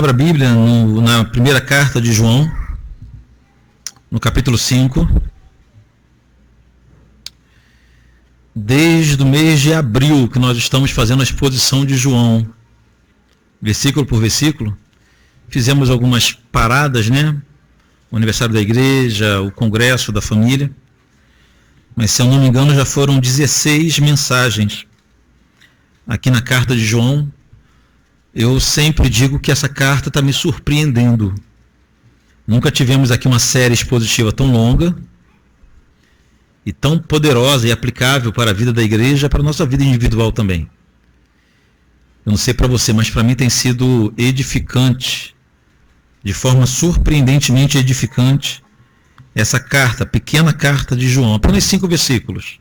abra a Bíblia na primeira carta de João, no capítulo 5. Desde o mês de abril que nós estamos fazendo a exposição de João, versículo por versículo. Fizemos algumas paradas, O aniversário da igreja, o congresso da família. Mas, se eu não me engano, já foram 16 mensagens aqui na carta de João. Eu sempre digo que essa carta está me surpreendendo. Nunca tivemos aqui uma série expositiva tão longa e tão poderosa e aplicável para a vida da igreja, para a nossa vida individual também. Eu não sei para você, mas para mim tem sido edificante, de forma surpreendentemente edificante, essa carta, pequena carta de João, apenas 5 versículos.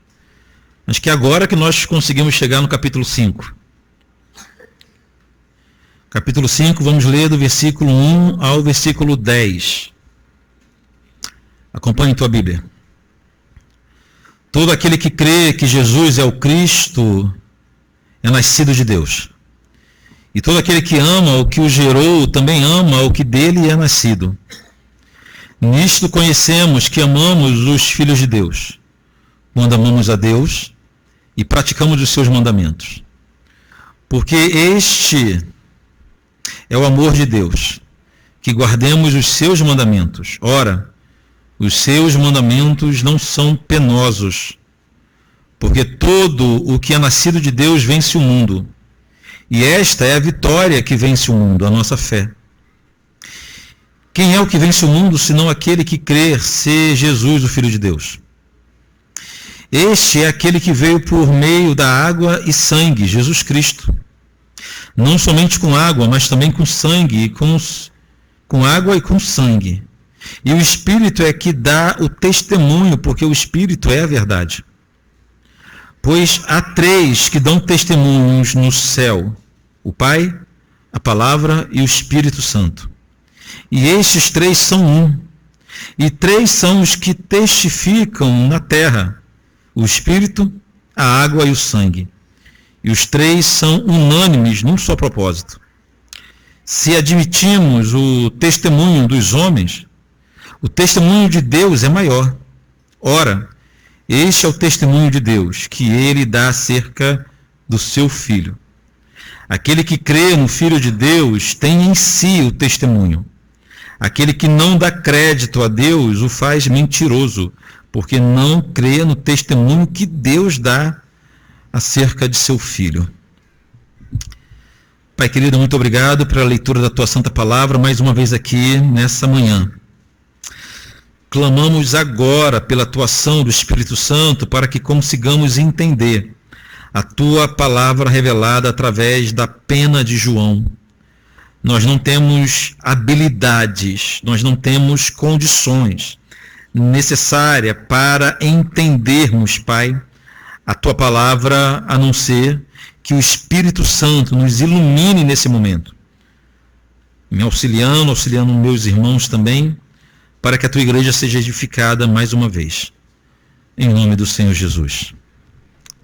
Mas que agora que nós conseguimos chegar no capítulo 5. Capítulo 5, vamos ler do versículo 1 ao versículo 10. Acompanhe tua Bíblia. Todo aquele que crê que Jesus é o Cristo é nascido de Deus. E todo aquele que ama o que o gerou também ama o que dele é nascido. Nisto conhecemos que amamos os filhos de Deus, quando amamos a Deus e praticamos os seus mandamentos. Porque este é o amor de Deus, que guardemos os seus mandamentos. Ora, os seus mandamentos não são penosos, porque todo o que é nascido de Deus vence o mundo. E esta é a vitória que vence o mundo, a nossa fé. Quem é o que vence o mundo, senão aquele que crê ser Jesus, o Filho de Deus? Este é aquele que veio por meio da água e sangue, Jesus Cristo. Não somente com água, mas também com sangue, com água e com sangue. E o Espírito é que dá o testemunho, porque o Espírito é a verdade. Pois há 3 que dão testemunhos no céu: o Pai, a Palavra e o Espírito Santo. E estes 3 são um. E 3 são os que testificam na terra: o Espírito, a água e o sangue. E os 3 são unânimes num só propósito. Se admitimos o testemunho dos homens, o testemunho de Deus é maior. Ora, este é o testemunho de Deus, que ele dá acerca do seu Filho. Aquele que crê no Filho de Deus tem em si o testemunho. Aquele que não dá crédito a Deus o faz mentiroso, porque não crê no testemunho que Deus dá acerca de seu Filho. Pai querido, muito obrigado pela leitura da tua santa palavra, mais uma vez aqui nessa manhã. Clamamos agora pela atuação do Espírito Santo para que consigamos entender a tua palavra revelada através da pena de João. Nós não temos habilidades, nós não temos condições necessárias para entendermos, Pai, a tua palavra, a não ser que o Espírito Santo nos ilumine nesse momento, me auxiliando meus irmãos também, para que a tua igreja seja edificada mais uma vez. Em nome do Senhor Jesus.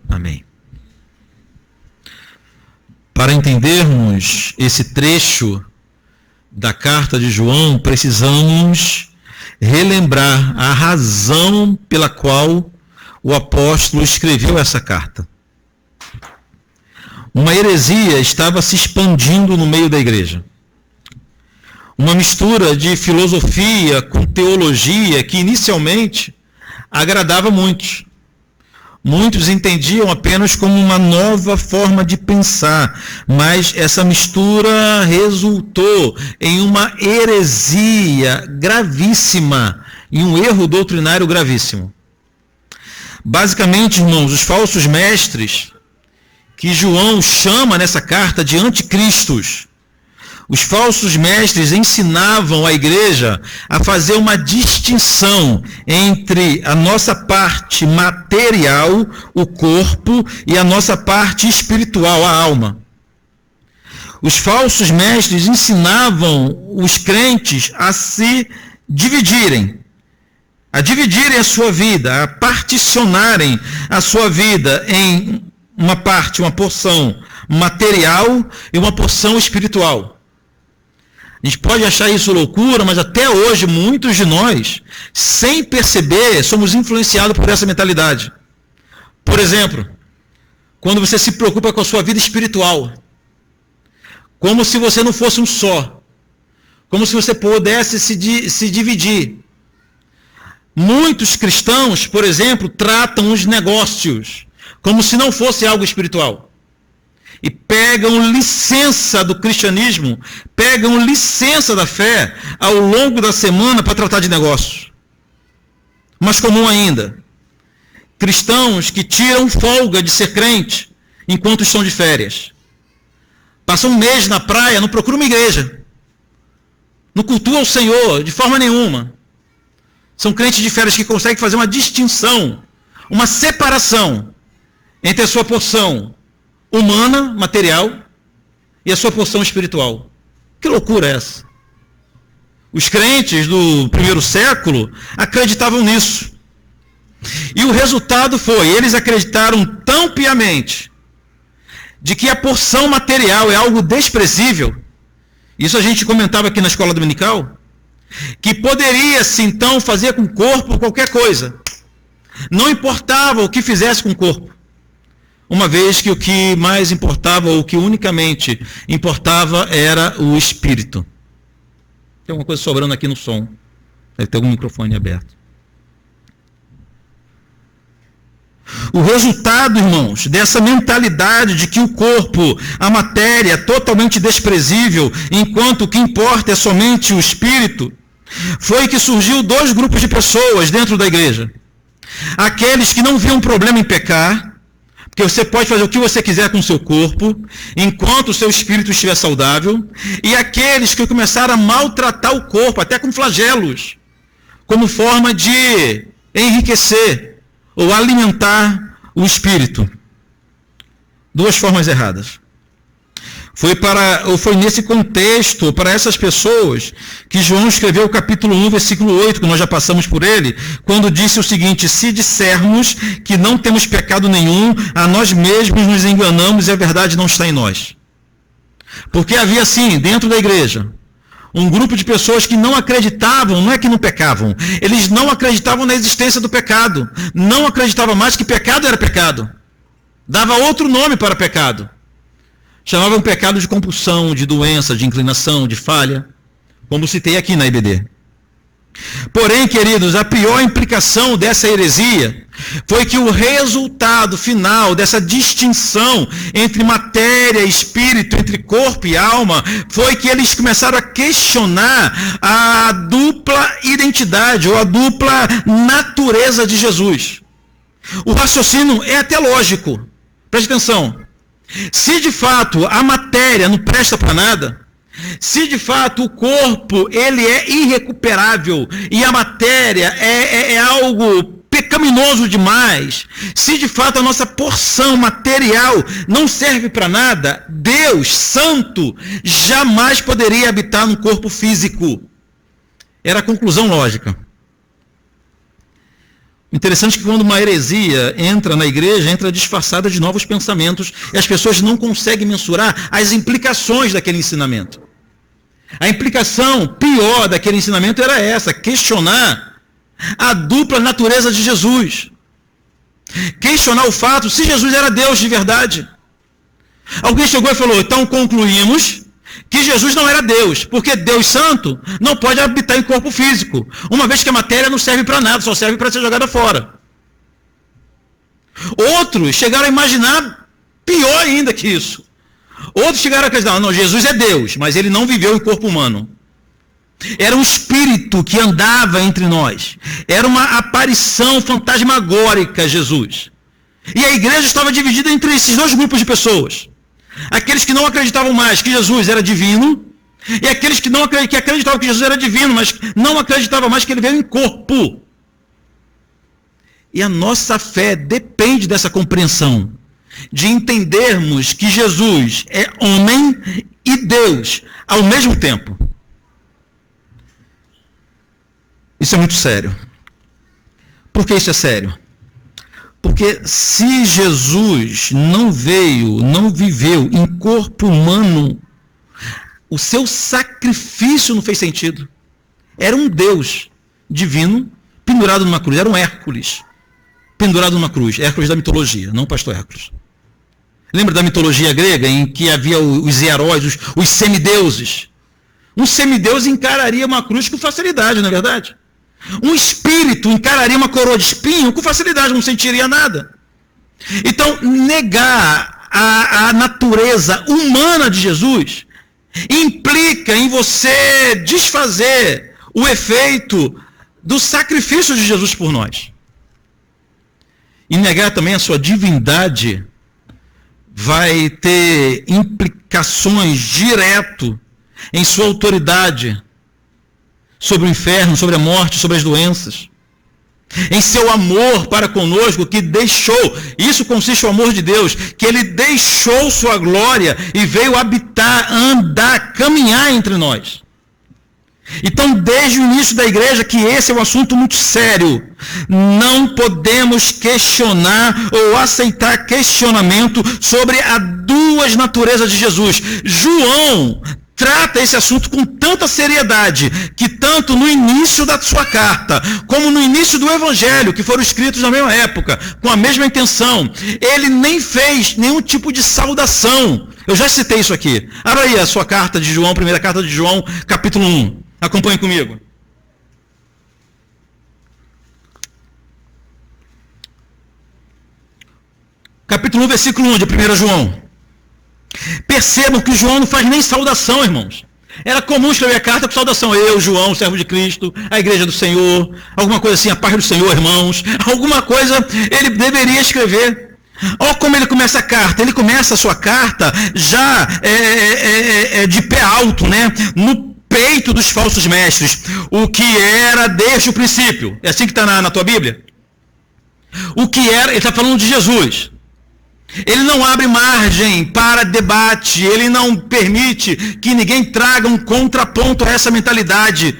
Amém. Para entendermos esse trecho da carta de João, precisamos relembrar a razão pela qual o apóstolo escreveu essa carta. Uma heresia estava se expandindo no meio da igreja. Uma mistura de filosofia com teologia que inicialmente agradava muitos. Muitos entendiam apenas como uma nova forma de pensar, mas essa mistura resultou em uma heresia gravíssima, em um erro doutrinário gravíssimo. Basicamente, irmãos, os falsos mestres, que João chama nessa carta de anticristos, os falsos mestres ensinavam a igreja a fazer uma distinção entre a nossa parte material, o corpo, e a nossa parte espiritual, a alma. Os falsos mestres ensinavam os crentes a se dividirem, a sua vida, a particionarem a sua vida em uma parte, uma porção material e uma porção espiritual. A gente pode achar isso loucura, mas até hoje muitos de nós, sem perceber, somos influenciados por essa mentalidade. Por exemplo, quando você se preocupa com a sua vida espiritual, como se você não fosse um só, como se você pudesse se dividir. Muitos cristãos, por exemplo, tratam os negócios como se não fosse algo espiritual. E pegam licença do cristianismo, pegam licença da fé ao longo da semana para tratar de negócios. Mais comum ainda, cristãos que tiram folga de ser crente enquanto estão de férias. Passam um mês na praia, não procuram uma igreja. Não cultuam o Senhor de forma nenhuma. São crentes de férias que conseguem fazer uma distinção, uma separação entre a sua porção humana, material, e a sua porção espiritual. Que loucura é essa? Os crentes do primeiro século acreditavam nisso. E o resultado foi, eles acreditaram tão piamente de que a porção material é algo desprezível, isso a gente comentava aqui na escola dominical, que poderia-se então fazer com o corpo qualquer coisa. Não importava o que fizesse com o corpo. Uma vez que o que mais importava, ou o que unicamente importava, era o espírito. Tem alguma coisa sobrando aqui no som. Deve ter algum microfone aberto. O resultado, irmãos, dessa mentalidade de que o corpo, a matéria, é totalmente desprezível, enquanto o que importa é somente o espírito, foi que surgiu dois grupos de pessoas dentro da igreja. Aqueles que não viam problema em pecar, porque você pode fazer o que você quiser com o seu corpo, enquanto o seu espírito estiver saudável, e aqueles que começaram a maltratar o corpo, até com flagelos, como forma de enriquecer ou alimentar o espírito. Duas formas erradas. Foi nesse contexto, para essas pessoas, que João escreveu o capítulo 1, versículo 8, que nós já passamos por ele, quando disse o seguinte: se dissermos que não temos pecado nenhum, a nós mesmos nos enganamos e a verdade não está em nós. Porque havia, assim, dentro da igreja, um grupo de pessoas que não acreditavam, não é que não pecavam, eles não acreditavam na existência do pecado, não acreditavam mais que pecado era pecado. Dava outro nome para pecado. Chamavam pecado de compulsão, de doença, de inclinação, de falha, como citei aqui na IBD. Porém, queridos, a pior implicação dessa heresia foi que o resultado final dessa distinção entre matéria e espírito, entre corpo e alma, foi que eles começaram a questionar a dupla identidade ou a dupla natureza de Jesus. O raciocínio é até lógico. Preste atenção. Se de fato a matéria não presta para nada, se de fato o corpo ele é irrecuperável e a matéria é algo pecaminoso demais, se de fato a nossa porção material não serve para nada, Deus Santo jamais poderia habitar num corpo físico. Era a conclusão lógica. Interessante que quando uma heresia entra na igreja, entra disfarçada de novos pensamentos e as pessoas não conseguem mensurar as implicações daquele ensinamento. A implicação pior daquele ensinamento era essa: questionar a dupla natureza de Jesus. Questionar o fato se Jesus era Deus de verdade. Alguém chegou e falou: então concluímos que Jesus não era Deus, porque Deus Santo não pode habitar em corpo físico, uma vez que a matéria não serve para nada, só serve para ser jogada fora. Outros chegaram a imaginar pior ainda que isso. Outros chegaram a acreditar: não, Jesus é Deus, mas ele não viveu em corpo humano. Era um espírito que andava entre nós. Era uma aparição fantasmagórica, Jesus. E a igreja estava dividida entre esses dois grupos de pessoas. Aqueles que não acreditavam mais que Jesus era divino, e aqueles que acreditavam que Jesus era divino, mas não acreditavam mais que ele veio em corpo. E a nossa fé depende dessa compreensão, de entendermos que Jesus é homem e Deus ao mesmo tempo. Isso é muito sério. Por que isso é sério? Porque se Jesus não viveu em corpo humano, O seu sacrifício não fez sentido. Era um Deus divino pendurado numa cruz. Era um Hércules pendurado numa cruz. Hércules da mitologia, não o pastor Hércules. Lembra da mitologia grega em que havia os heróis, os semideuses? Um semideus encararia uma cruz com facilidade, não é verdade? Um espírito encararia uma coroa de espinho com facilidade, não sentiria nada. Então, negar a natureza humana de Jesus implica em você desfazer o efeito do sacrifício de Jesus por nós. E negar também a sua divindade vai ter implicações direto em sua autoridade sobre o inferno, sobre a morte, sobre as doenças. Em seu amor para conosco, que deixou, isso consiste no amor de Deus, que ele deixou sua glória e veio habitar, andar, caminhar entre nós. Então, desde o início da igreja, que esse é um assunto muito sério, não podemos questionar ou aceitar questionamento sobre as duas naturezas de Jesus. João trata esse assunto com tanta seriedade, que tanto no início da sua carta, como no início do Evangelho, que foram escritos na mesma época, com a mesma intenção, ele nem fez nenhum tipo de saudação. Eu já citei isso aqui. Abra aí a sua carta de João, primeira carta de João, capítulo 1. Acompanhe comigo. Capítulo 1, versículo 1 de 1 João. Percebam que João não faz nem saudação, irmãos. Era comum escrever a carta com saudação. Eu, João, servo de Cristo, a igreja do Senhor, alguma coisa assim, a paz do Senhor, irmãos. Alguma coisa ele deveria escrever. Olha como ele começa a carta. Ele começa a sua carta já de pé alto, né? No peito dos falsos mestres. O que era desde o princípio. É assim que está na tua Bíblia? O que era, ele está falando de Jesus. Ele não abre margem para debate, ele não permite que ninguém traga um contraponto a essa mentalidade.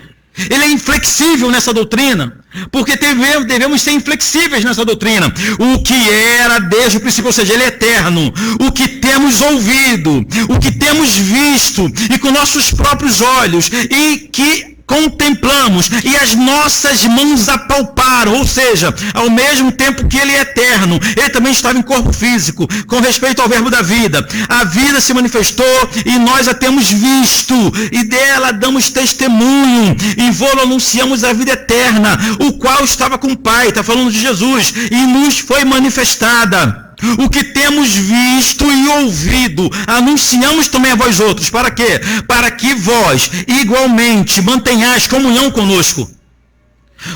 Ele é inflexível nessa doutrina, porque devemos ser inflexíveis nessa doutrina. O que era desde o princípio, ou seja, ele é eterno. O que temos ouvido, o que temos visto, e com nossos próprios olhos, e que contemplamos, e as nossas mãos apalparam, ou seja, ao mesmo tempo que ele é eterno, ele também estava em corpo físico, com respeito ao verbo da vida. A vida se manifestou e nós a temos visto, e dela damos testemunho, e vô-lo anunciamos a vida eterna, o qual estava com o Pai, está falando de Jesus, e nos foi manifestada. O que temos visto e ouvido, anunciamos também a vós outros. Para quê? Para que vós, igualmente, mantenhais comunhão conosco.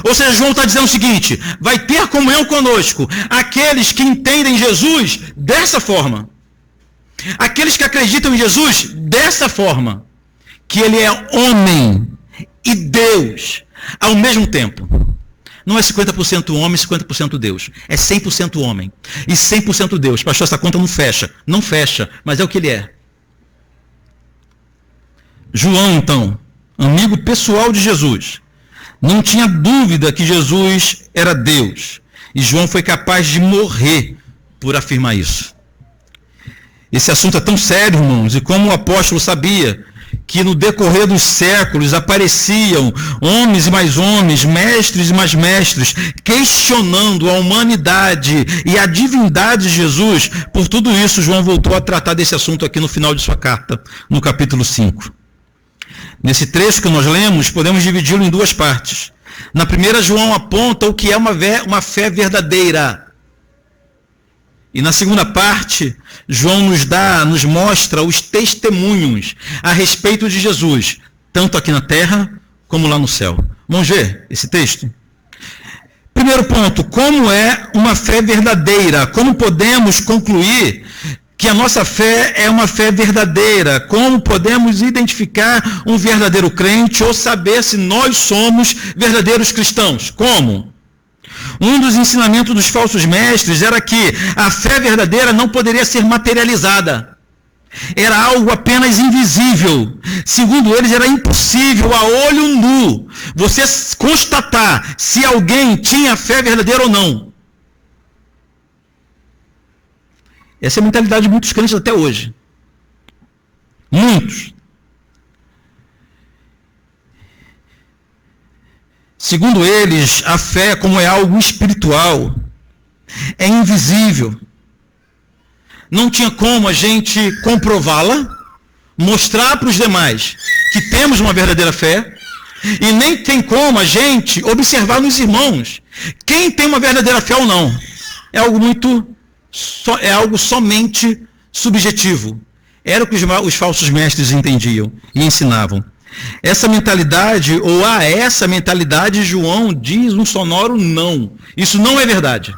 Ou seja, João está dizendo o seguinte: vai ter comunhão conosco aqueles que entendem Jesus dessa forma. Aqueles que acreditam em Jesus dessa forma. Que ele é homem e Deus ao mesmo tempo. Não é 50% homem e 50% Deus. É 100% homem e 100% Deus. Pastor, essa conta não fecha. Não fecha, mas é o que ele é. João, então, amigo pessoal de Jesus, não tinha dúvida que Jesus era Deus. E João foi capaz de morrer por afirmar isso. Esse assunto é tão sério, irmãos, e como o apóstolo sabia que no decorrer dos séculos apareciam homens e mais homens, mestres e mais mestres, questionando a humanidade e a divindade de Jesus. Por tudo isso, João voltou a tratar desse assunto aqui no final de sua carta, no capítulo 5. Nesse trecho que nós lemos, podemos dividi-lo em duas partes. Na primeira, João aponta o que é uma fé verdadeira. E na segunda parte, João nos mostra os testemunhos a respeito de Jesus, tanto aqui na terra como lá no céu. Vamos ver esse texto? Primeiro ponto, como é uma fé verdadeira? Como podemos concluir que a nossa fé é uma fé verdadeira? Como podemos identificar um verdadeiro crente ou saber se nós somos verdadeiros cristãos? Como? Um dos ensinamentos dos falsos mestres era que a fé verdadeira não poderia ser materializada. Era algo apenas invisível. Segundo eles, era impossível a olho nu você constatar se alguém tinha fé verdadeira ou não. Essa é a mentalidade de muitos crentes até hoje. Muitos. Segundo eles, a fé, como é algo espiritual, é invisível. Não tinha como a gente comprová-la, mostrar para os demais que temos uma verdadeira fé, e nem tem como a gente observar nos irmãos quem tem uma verdadeira fé ou não. É algo somente subjetivo. Era o que os falsos mestres entendiam e ensinavam. Essa mentalidade, ou a essa mentalidade, João diz um sonoro não. Isso não é verdade.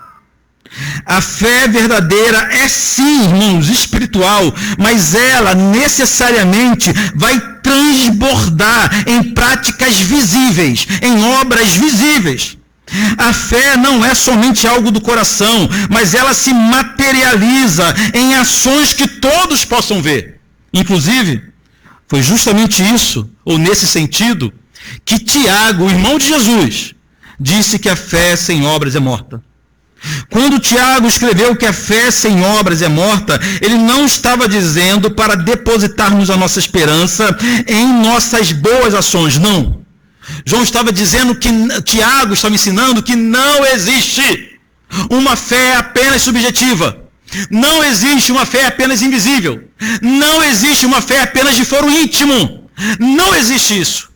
A fé verdadeira é sim, irmãos, espiritual, mas ela necessariamente vai transbordar em práticas visíveis, em obras visíveis. A fé não é somente algo do coração, mas ela se materializa em ações que todos possam ver. Inclusive, foi justamente isso, ou nesse sentido, que Tiago, o irmão de Jesus, disse que a fé sem obras é morta. Quando Tiago escreveu que a fé sem obras é morta, ele não estava dizendo para depositarmos a nossa esperança em nossas boas ações, não. João estava dizendo que, Tiago estava ensinando que não existe uma fé apenas subjetiva. Não existe uma fé apenas invisível. Não existe uma fé apenas de foro íntimo. Não existe isso.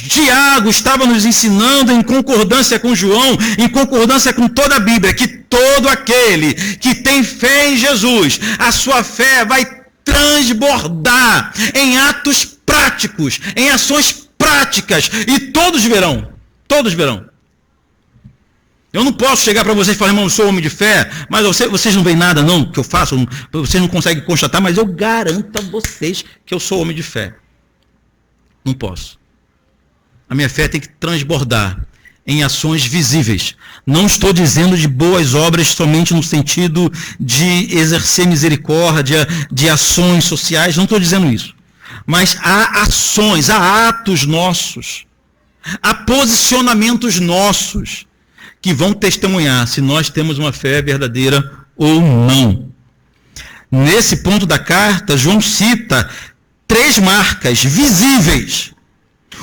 Tiago estava nos ensinando, em concordância com João, em concordância com toda a Bíblia, que todo aquele que tem fé em Jesus, a sua fé vai transbordar em atos práticos, em ações práticas, e todos verão. Eu não posso chegar para vocês e falar, irmão, eu sou homem de fé, mas vocês não veem nada não que eu faço, vocês não conseguem constatar, mas eu garanto a vocês que eu sou homem de fé. Não posso. A minha fé tem que transbordar em ações visíveis. Não estou dizendo de boas obras somente no sentido de exercer misericórdia, de ações sociais, não estou dizendo isso. Mas há ações, há atos nossos, há posicionamentos nossos que vão testemunhar se nós temos uma fé verdadeira ou não. Nesse ponto da carta, João cita 3 marcas visíveis,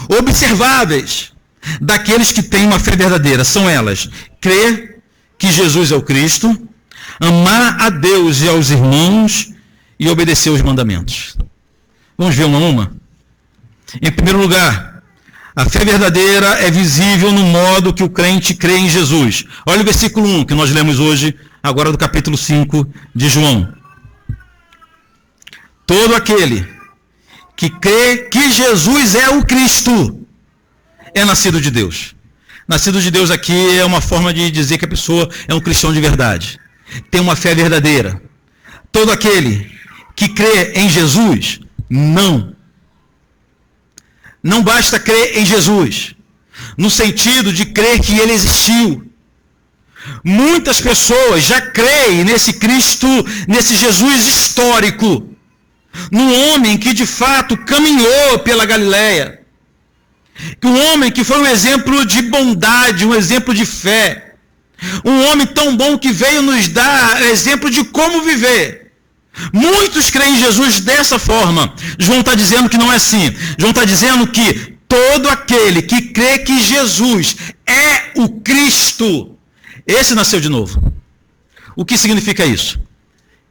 observáveis, daqueles que têm uma fé verdadeira. São elas: crer que Jesus é o Cristo, amar a Deus e aos irmãos e obedecer os mandamentos. Vamos ver uma a uma? Em primeiro lugar, a fé verdadeira é visível no modo que o crente crê em Jesus. Olha o versículo 1 que nós lemos hoje, agora do capítulo 5 de João. Todo aquele que crê que Jesus é o Cristo é nascido de Deus. Nascido de Deus aqui é uma forma de dizer que a pessoa é um cristão de verdade. Tem uma fé verdadeira. Todo aquele que crê em Jesus, não basta crer em Jesus, no sentido de crer que ele existiu. Muitas pessoas já creem nesse Cristo, nesse Jesus histórico, num homem que de fato caminhou pela Galileia, um homem que foi um exemplo de bondade, um exemplo de fé, um homem tão bom que veio nos dar exemplo de como viver. Muitos creem em Jesus dessa forma. João está dizendo que não é assim. João está dizendo que todo aquele que crê que Jesus é o Cristo, esse nasceu de novo. O que significa isso?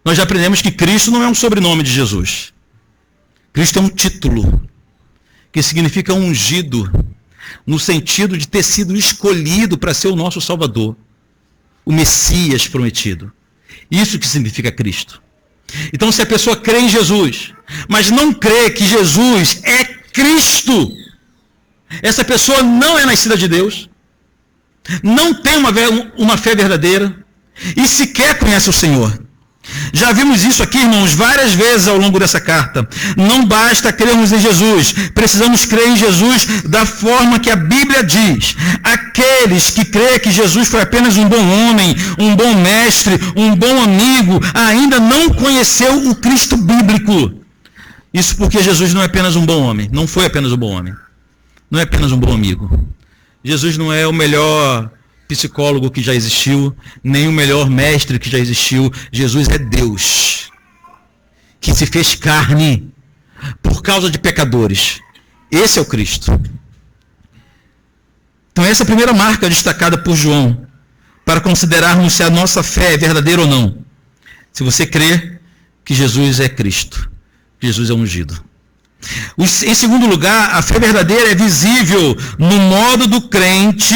Nós já aprendemos que Cristo não é um sobrenome de Jesus. Cristo é um título, que significa ungido, no sentido de ter sido escolhido para ser o nosso Salvador, o Messias prometido. Isso que significa Cristo. Então, se a pessoa crê em Jesus, mas não crê que Jesus é Cristo, essa pessoa não é nascida de Deus, não tem uma fé verdadeira e sequer conhece o Senhor. Já vimos isso aqui, irmãos, várias vezes ao longo dessa carta. Não basta crermos em Jesus, precisamos crer em Jesus da forma que a Bíblia diz. Aqueles que creem que Jesus foi apenas um bom homem, um bom mestre, um bom amigo, ainda não conheceu o Cristo bíblico. Isso porque Jesus não é apenas um bom homem, não foi apenas um bom homem, não é apenas um bom amigo. Jesus não é o melhor psicólogo que já existiu, nem o melhor mestre que já existiu. Jesus é Deus, que se fez carne por causa de pecadores. Esse é o Cristo. Então essa é a primeira marca destacada por João, para considerarmos se a nossa fé é verdadeira ou não. Se você crê que Jesus é Cristo, que Jesus é ungido. Em segundo lugar, a fé verdadeira é visível no modo do crente,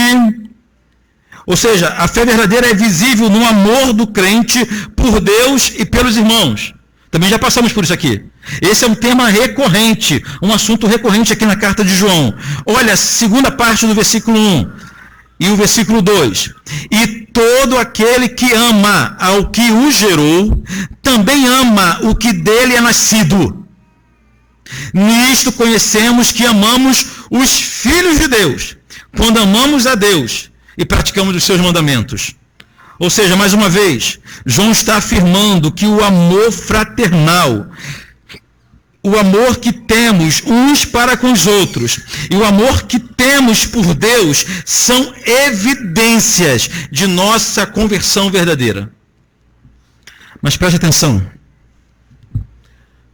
ou seja, a fé verdadeira é visível no amor do crente por Deus e pelos irmãos. Também já passamos por isso aqui. Esse é um tema recorrente, um assunto recorrente aqui na carta de João. Olha, a segunda parte do versículo 1 e o versículo 2. E todo aquele que ama ao que o gerou, também ama o que dele é nascido. Nisto conhecemos que amamos os filhos de Deus, quando amamos a Deus e praticamos os seus mandamentos. Ou seja, mais uma vez, João está afirmando que o amor fraternal, o amor que temos uns para com os outros e o amor que temos por Deus são evidências de nossa conversão verdadeira. Mas preste atenção.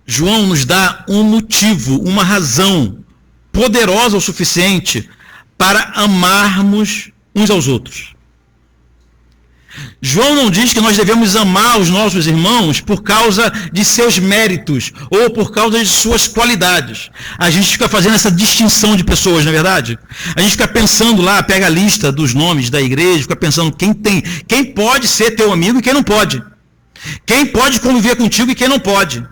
João nos dá um motivo, uma razão poderosa o suficiente para amarmos uns aos outros. João não diz que nós devemos amar os nossos irmãos por causa de seus méritos ou por causa de suas qualidades. A gente fica fazendo essa distinção de pessoas, não é verdade? A gente fica pensando lá, pega a lista dos nomes da igreja, fica pensando quem pode ser teu amigo e quem não pode. Quem pode conviver contigo e quem não pode.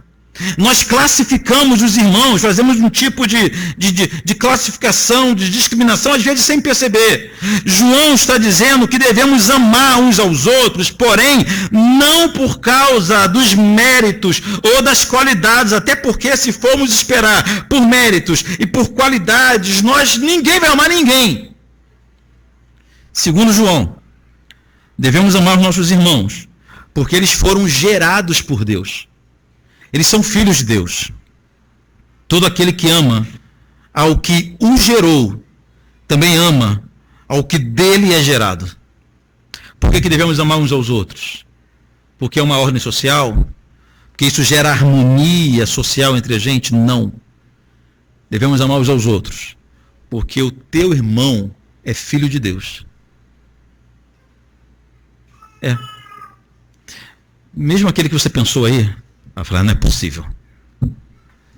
Nós classificamos os irmãos, fazemos um tipo de classificação, de discriminação, às vezes sem perceber. João está dizendo que devemos amar uns aos outros, porém, não por causa dos méritos ou das qualidades, até porque se formos esperar por méritos e por qualidades, ninguém vai amar ninguém. Segundo João, devemos amar os nossos irmãos, porque eles foram gerados por Deus. Eles são filhos de Deus. Todo aquele que ama ao que o gerou, também ama ao que dele é gerado. Por que devemos amar uns aos outros? Porque é uma ordem social? Porque isso gera harmonia social entre a gente? Não. Devemos amar uns aos outros. Porque o teu irmão é filho de Deus. É. Mesmo aquele que você pensou aí, vai falar, não é possível.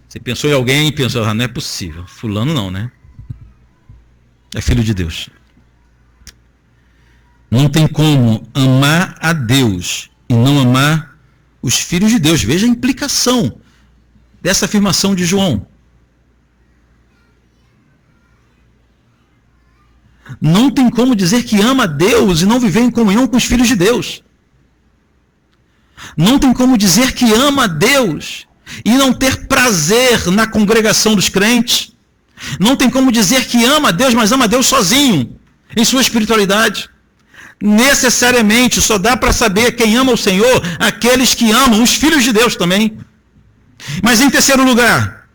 Você pensou em alguém e pensou, não é possível. Fulano não, né? É filho de Deus. Não tem como amar a Deus e não amar os filhos de Deus. Veja a implicação dessa afirmação de João. Não tem como dizer que ama a Deus e não viver em comunhão com os filhos de Deus. Não tem como dizer que ama a Deus e não ter prazer na congregação dos crentes. Não tem como dizer que ama a Deus, mas ama a Deus sozinho, em sua espiritualidade. Necessariamente, só dá para saber quem ama o Senhor, aqueles que amam os filhos de Deus também. Mas em terceiro lugar,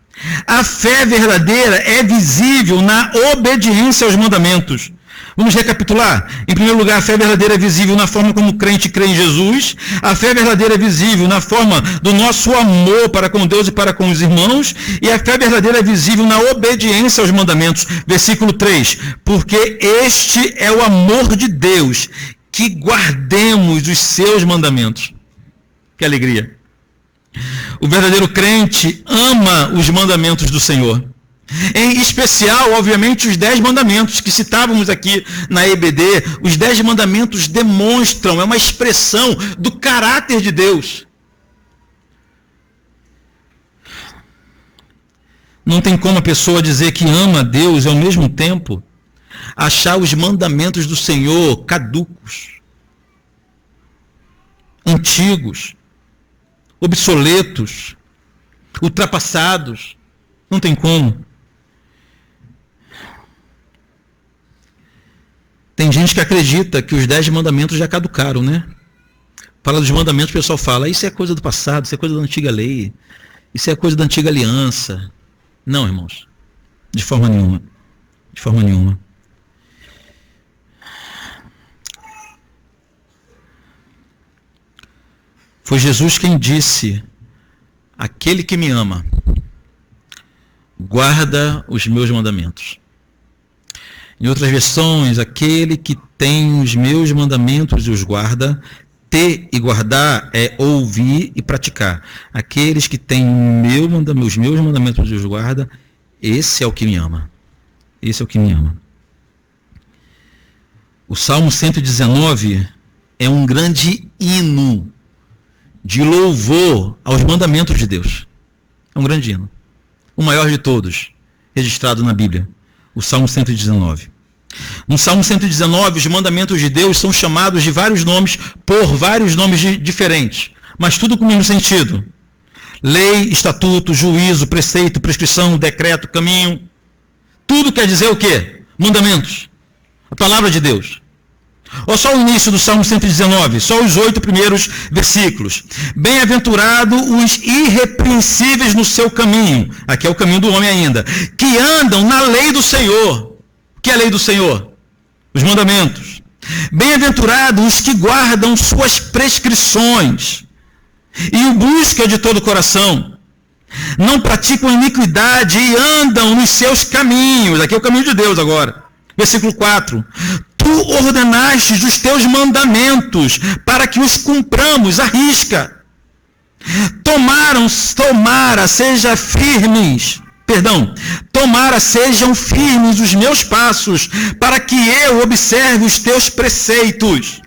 a fé verdadeira é visível na obediência aos mandamentos. Vamos recapitular. Em primeiro lugar, a fé verdadeira é visível na forma como o crente crê em Jesus. A fé verdadeira é visível na forma do nosso amor para com Deus e para com os irmãos. E a fé verdadeira é visível na obediência aos mandamentos. Versículo 3. Porque este é o amor de Deus, que guardemos os seus mandamentos. Que alegria. O verdadeiro crente ama os mandamentos do Senhor. Em especial, obviamente, os 10 mandamentos que citávamos aqui na EBD. Os 10 mandamentos demonstram, é uma expressão do caráter de Deus. Não tem como a pessoa dizer que ama a Deus e ao mesmo tempo achar os mandamentos do Senhor caducos, antigos, obsoletos, ultrapassados. Não tem como. Tem gente que acredita que os 10 mandamentos já caducaram, né? Fala dos mandamentos, o pessoal fala, isso é coisa do passado, isso é coisa da antiga lei, isso é coisa da antiga aliança. Não, irmãos. De forma nenhuma. De forma nenhuma. Foi Jesus quem disse, aquele que me ama, guarda os meus mandamentos. Em outras versões, aquele que tem os meus mandamentos e os guarda. Ter e guardar é ouvir e praticar. Aqueles que têm os meus mandamentos e os guarda, esse é o que me ama. Esse é o que me ama. O Salmo 119 é um grande hino de louvor aos mandamentos de Deus. É um grande hino. O maior de todos, registrado na Bíblia. O Salmo 119. No Salmo 119, os mandamentos de Deus são chamados de vários nomes, por vários nomes diferentes, mas tudo com o mesmo sentido. Lei, estatuto, juízo, preceito, prescrição, decreto, caminho. Tudo quer dizer o quê? Mandamentos. A palavra de Deus. Olha só o início do Salmo 119, só os 8 primeiros versículos. Bem-aventurado os irrepreensíveis no seu caminho. Aqui é o caminho do homem ainda. Que andam na lei do Senhor. O que é a lei do Senhor? Os mandamentos. Bem-aventurados os que guardam suas prescrições e o buscam de todo o coração. Não praticam iniquidade e andam nos seus caminhos. Aqui é o caminho de Deus agora. Versículo 4. Tu ordenaste os teus mandamentos para que os cumpramos à risca. Sejam firmes os meus passos, para que eu observe os teus preceitos.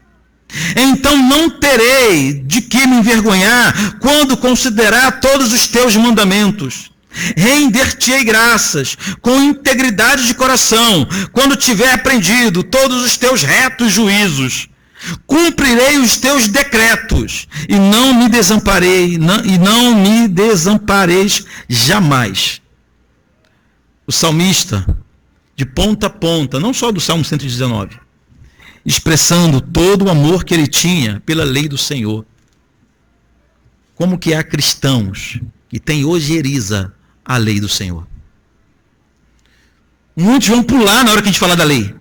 Então não terei de que me envergonhar quando considerar todos os teus mandamentos. Render-te-ei graças, com integridade de coração, quando tiver aprendido todos os teus retos juízos. Cumprirei os teus decretos, e não me desampareis jamais. O salmista, de ponta a ponta, não só do Salmo 119, expressando todo o amor que ele tinha pela lei do Senhor. Como que há cristãos que têm ojeriza a lei do Senhor. Muitos vão pular na hora que a gente falar da lei.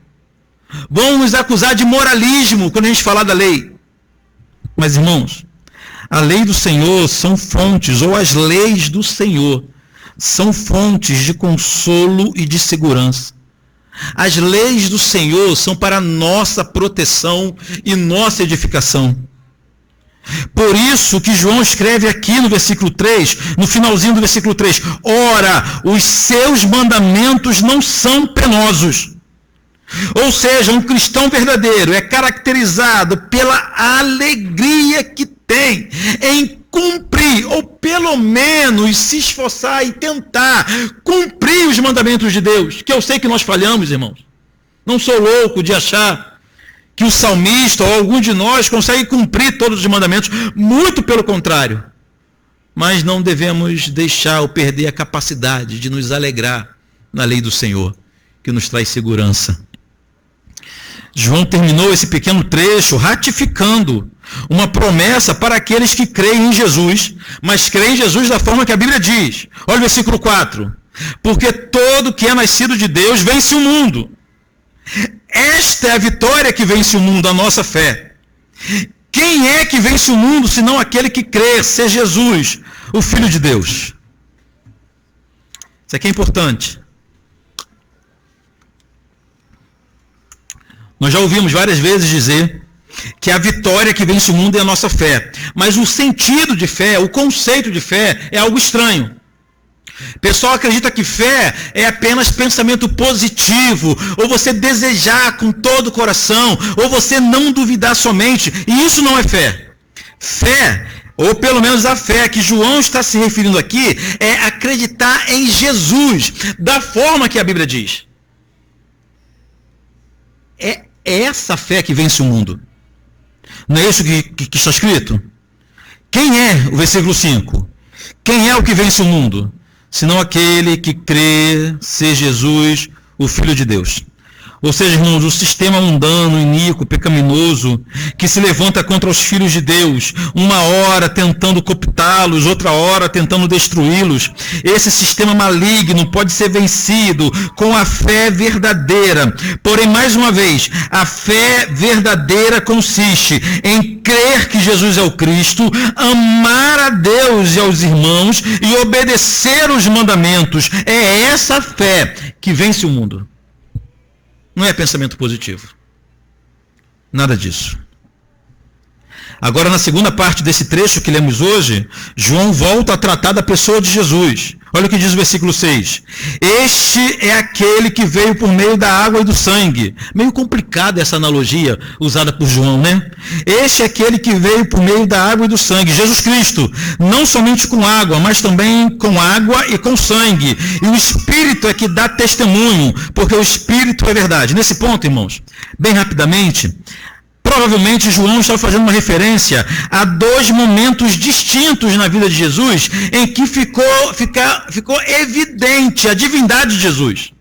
Vão nos acusar de moralismo quando a gente falar da lei. Mas, irmãos, a lei do Senhor são fontes, ou as leis do Senhor, são fontes de consolo e de segurança. As leis do Senhor são para nossa proteção e nossa edificação. Por isso que João escreve aqui no versículo 3, no finalzinho do versículo 3, ora, os seus mandamentos não são penosos. Ou seja, um cristão verdadeiro é caracterizado pela alegria que tem em cumprir, ou pelo menos se esforçar e tentar cumprir os mandamentos de Deus, que eu sei que nós falhamos, irmãos. Não sou louco de achar que o salmista ou algum de nós consegue cumprir todos os mandamentos, muito pelo contrário. Mas não devemos deixar ou perder a capacidade de nos alegrar na lei do Senhor, que nos traz segurança. João terminou esse pequeno trecho ratificando uma promessa para aqueles que creem em Jesus, mas creem em Jesus da forma que a Bíblia diz. Olha o versículo 4. Porque todo que é nascido de Deus vence o mundo. Esta é a vitória que vence o mundo, a nossa fé. Quem é que vence o mundo, senão aquele que crê ser Jesus, o Filho de Deus? Isso aqui é importante. Nós já ouvimos várias vezes dizer que a vitória que vence o mundo é a nossa fé. Mas o sentido de fé, o conceito de fé é algo estranho. O pessoal acredita que fé é apenas pensamento positivo, ou você desejar com todo o coração, ou você não duvidar somente, e isso não é fé. Fé, ou pelo menos a fé que João está se referindo aqui, é acreditar em Jesus, da forma que a Bíblia diz. É essa fé que vence o mundo. Não é isso que está escrito? Quem é, o versículo 5, quem é o que vence o mundo? Senão aquele que crê ser Jesus, o Filho de Deus. Ou seja, irmãos, o sistema mundano, iníquo, pecaminoso, que se levanta contra os filhos de Deus, uma hora tentando cooptá-los, outra hora tentando destruí-los. Esse sistema maligno pode ser vencido com a fé verdadeira. Porém, mais uma vez, a fé verdadeira consiste em crer que Jesus é o Cristo, amar a Deus e aos irmãos e obedecer os mandamentos. É essa fé que vence o mundo. Não é pensamento positivo. Nada disso. Agora, na segunda parte desse trecho que lemos hoje, João volta a tratar da pessoa de Jesus. Olha o que diz o versículo 6. Este é aquele que veio por meio da água e do sangue. Meio complicada essa analogia usada por João, né? Este é aquele que veio por meio da água e do sangue. Jesus Cristo, não somente com água, mas também com água e com sangue. E o Espírito é que dá testemunho, porque o Espírito é verdade. Nesse ponto, irmãos, bem rapidamente, provavelmente João está fazendo uma referência a dois momentos distintos na vida de Jesus em que ficou evidente a divindade de Jesus.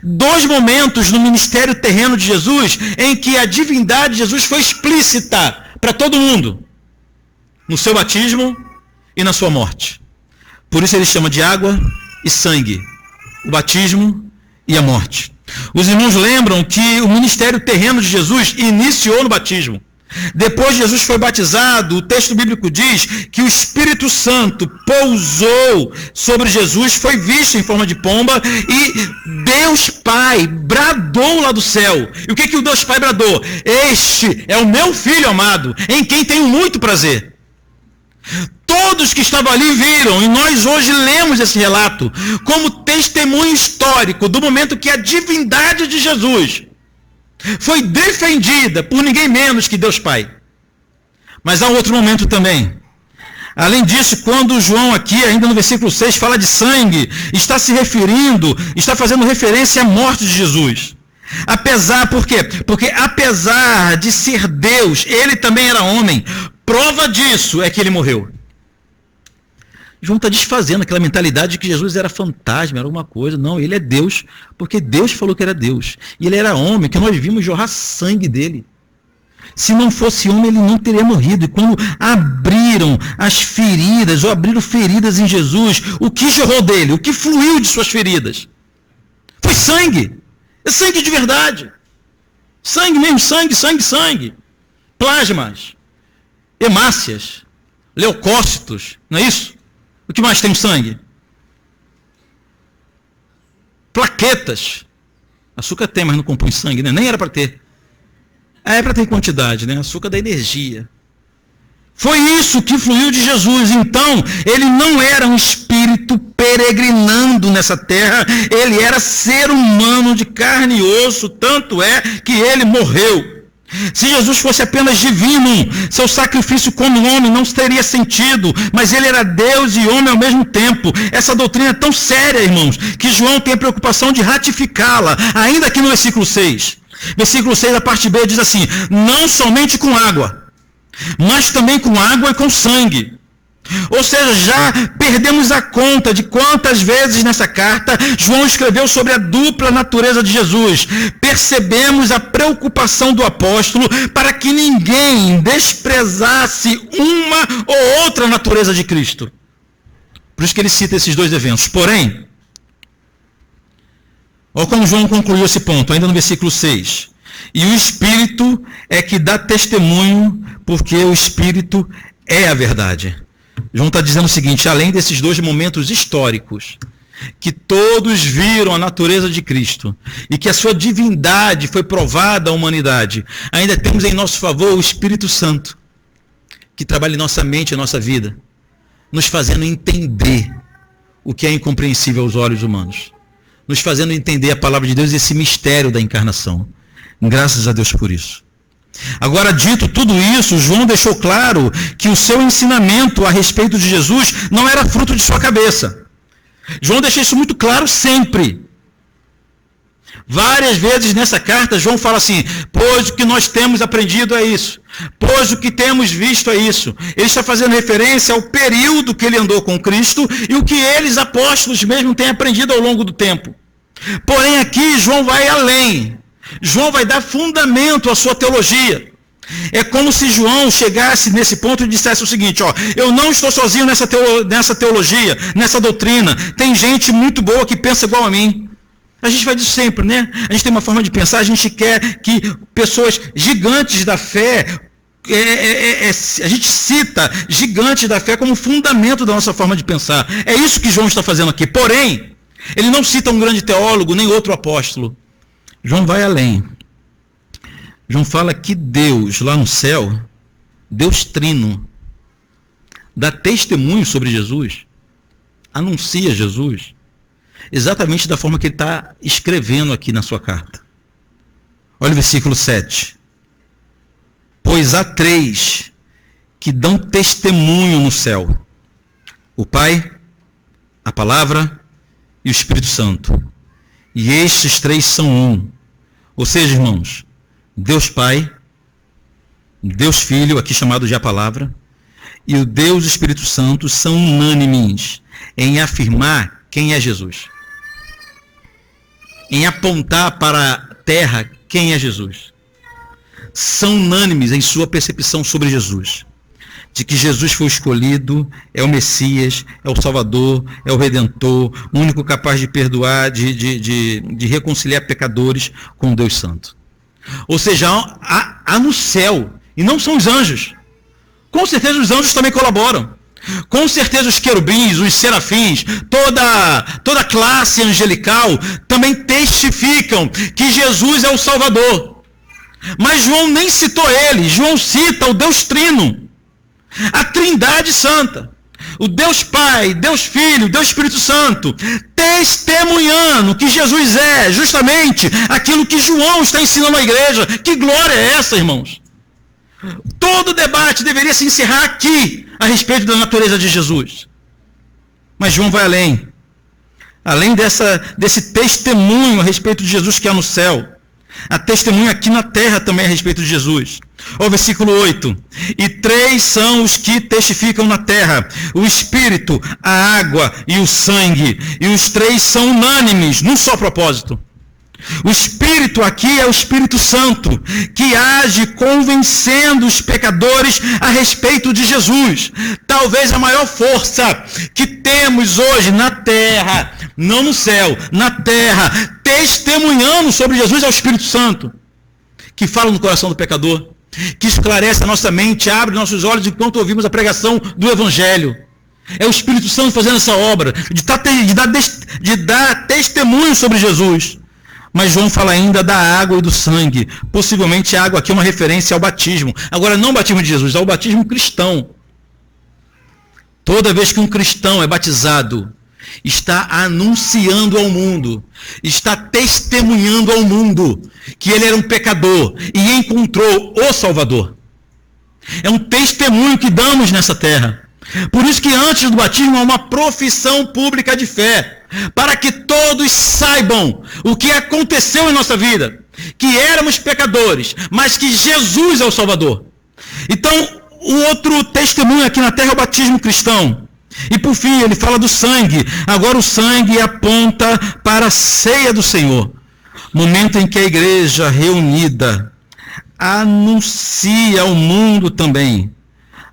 Dois momentos no ministério terreno de Jesus em que a divindade de Jesus foi explícita para todo mundo. No seu batismo e na sua morte. Por isso ele chama de água e sangue. O batismo e a morte. Os irmãos lembram que o ministério terreno de Jesus iniciou no batismo. Depois Jesus foi batizado, o texto bíblico diz que o Espírito Santo pousou sobre Jesus, foi visto em forma de pomba e Deus Pai bradou lá do céu. E o que o Deus Pai bradou? Este é o meu Filho amado, em quem tenho muito prazer. Todos que estavam ali viram, e nós hoje lemos esse relato como testemunho histórico do momento que a divindade de Jesus foi defendida por ninguém menos que Deus Pai. Mas há um outro momento também. Além disso, quando João aqui, ainda no versículo 6, fala de sangue, está fazendo referência à morte de Jesus. Por quê? Porque apesar de ser Deus, ele também era homem. Prova disso é que ele morreu. João está desfazendo aquela mentalidade de que Jesus era fantasma, era alguma coisa. Não, ele é Deus, porque Deus falou que era Deus. E ele era homem, que nós vimos jorrar sangue dele. Se não fosse homem, ele não teria morrido. E quando abriram as feridas, ou abriram feridas em Jesus, o que jorrou dele? O que fluiu de suas feridas? Foi sangue. É sangue de verdade. Sangue mesmo, sangue. Plasmas, hemácias, leucócitos, não é isso? O que mais tem sangue? Plaquetas. Açúcar tem, mas não compõe sangue, né? Nem era para ter. É para ter quantidade, né? Açúcar dá energia. Foi isso que fluiu de Jesus. Então, ele não era um espírito peregrinando nessa terra, ele era ser humano de carne e osso, tanto é que ele morreu. Se Jesus fosse apenas divino, seu sacrifício como homem não teria sentido, mas ele era Deus e homem ao mesmo tempo. Essa doutrina é tão séria, irmãos, que João tem a preocupação de ratificá-la, ainda aqui no versículo 6. Versículo 6, a parte B, diz assim: não somente com água, mas também com água e com sangue. Ou seja, já perdemos a conta de quantas vezes nessa carta João escreveu sobre a dupla natureza de Jesus. Percebemos a preocupação do apóstolo para que ninguém desprezasse uma ou outra natureza de Cristo. Por isso que ele cita esses dois eventos. Porém, olha como João concluiu esse ponto, ainda no versículo 6. E o Espírito é que dá testemunho, porque o Espírito é a verdade. João está dizendo o seguinte: além desses dois momentos históricos, que todos viram a natureza de Cristo e que a sua divindade foi provada à humanidade, ainda temos em nosso favor o Espírito Santo, que trabalha em nossa mente e nossa vida, nos fazendo entender o que é incompreensível aos olhos humanos, nos fazendo entender a palavra de Deus e esse mistério da encarnação. Graças a Deus por isso. Agora, dito tudo isso, João deixou claro que o seu ensinamento a respeito de Jesus não era fruto de sua cabeça. João deixa isso muito claro sempre. Várias vezes nessa carta, João fala assim: pois o que nós temos aprendido é isso, pois o que temos visto é isso. Ele está fazendo referência ao período que ele andou com Cristo e o que eles, apóstolos mesmo, têm aprendido ao longo do tempo. Porém, aqui João vai além. João vai dar fundamento à sua teologia. É como se João chegasse nesse ponto e dissesse o seguinte: eu não estou sozinho nessa teologia, nessa doutrina. Tem gente muito boa que pensa igual a mim. A gente faz isso sempre, né? A gente tem uma forma de pensar, a gente quer que pessoas gigantes da fé, a gente cita gigantes da fé como fundamento da nossa forma de pensar. É isso que João está fazendo aqui. Porém, ele não cita um grande teólogo, nem outro apóstolo. João vai além. João fala que Deus, lá no céu, Deus Trino, dá testemunho sobre Jesus, anuncia Jesus, exatamente da forma que ele está escrevendo aqui na sua carta. Olha o versículo 7. Pois há 3 que dão testemunho no céu: o Pai, a Palavra e o Espírito Santo. E estes 3 são um. Ou seja, irmãos, Deus Pai, Deus Filho, aqui chamado de a Palavra, e o Deus Espírito Santo são unânimes em afirmar quem é Jesus. Em apontar para a terra quem é Jesus. São unânimes em sua percepção sobre Jesus. De que Jesus foi escolhido, é o Messias, é o Salvador, é o Redentor, o único capaz de perdoar, de reconciliar pecadores com Deus Santo. Ou seja, há no céu, e não são os anjos. Com certeza os anjos também colaboram. Com certeza os querubins, os serafins, toda a classe angelical também testificam que Jesus é o Salvador. Mas João nem citou ele, João cita o Deus Trino. A Trindade Santa, o Deus Pai, Deus Filho, Deus Espírito Santo, testemunhando que Jesus é justamente aquilo que João está ensinando à igreja. Que glória é essa, irmãos? Todo debate deveria se encerrar aqui a respeito da natureza de Jesus. Mas João vai além. Além desse testemunho a respeito de Jesus que há no céu, a testemunha aqui na terra também a respeito de Jesus. Olha o versículo 8. E 3 são os que testificam na terra: o Espírito, a água e o sangue. E os 3 são unânimes num só propósito. O Espírito aqui é o Espírito Santo, que age convencendo os pecadores a respeito de Jesus. Talvez a maior força que temos hoje na terra, não no céu, na terra, testemunhando sobre Jesus, é o Espírito Santo, que fala no coração do pecador, que esclarece a nossa mente, abre nossos olhos enquanto ouvimos a pregação do Evangelho. É o Espírito Santo fazendo essa obra, de dar testemunho sobre Jesus. Mas João fala ainda da água e do sangue. Possivelmente a água aqui é uma referência ao batismo. Agora, não ao batismo de Jesus, ao batismo cristão. Toda vez que um cristão é batizado, está anunciando ao mundo, está testemunhando ao mundo que ele era um pecador e encontrou o Salvador. É um testemunho que damos nessa terra. Por isso que antes do batismo há uma profissão pública de fé, para que todos saibam o que aconteceu em nossa vida, que éramos pecadores, mas que Jesus é o Salvador. Então, o outro testemunho aqui na terra é o batismo cristão. E por fim, ele fala do sangue. Agora o sangue aponta para a ceia do Senhor, momento em que a igreja reunida anuncia ao mundo também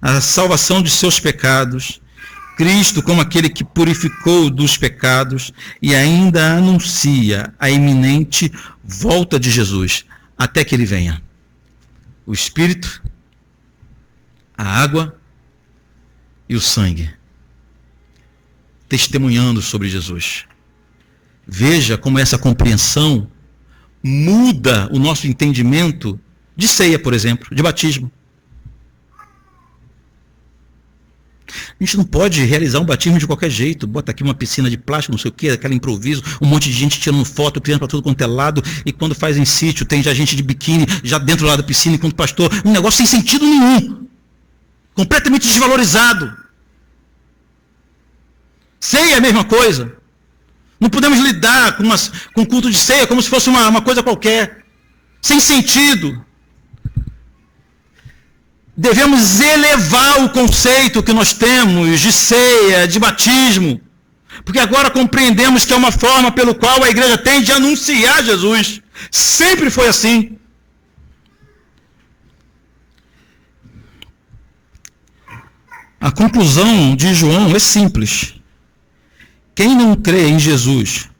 a salvação de seus pecados, Cristo como aquele que purificou dos pecados, e ainda anuncia a iminente volta de Jesus, até que ele venha. O Espírito, a água e o sangue, testemunhando sobre Jesus. Veja como essa compreensão muda o nosso entendimento de ceia, por exemplo, de batismo. A gente não pode realizar um batismo de qualquer jeito. Bota aqui uma piscina de plástico, não sei o que, aquele improviso, um monte de gente tirando foto, criando para tudo quanto é lado, e quando faz em sítio, tem já gente de biquíni, já dentro lá da piscina, enquanto pastor, um negócio sem sentido nenhum. Completamente desvalorizado. Ceia é a mesma coisa. Não podemos lidar com culto de ceia como se fosse uma coisa qualquer. Sem sentido. Devemos elevar o conceito que nós temos de ceia, de batismo, porque agora compreendemos que é uma forma pelo qual a igreja tem de anunciar Jesus. Sempre foi assim. A conclusão de João é simples. Quem não crê em Jesus,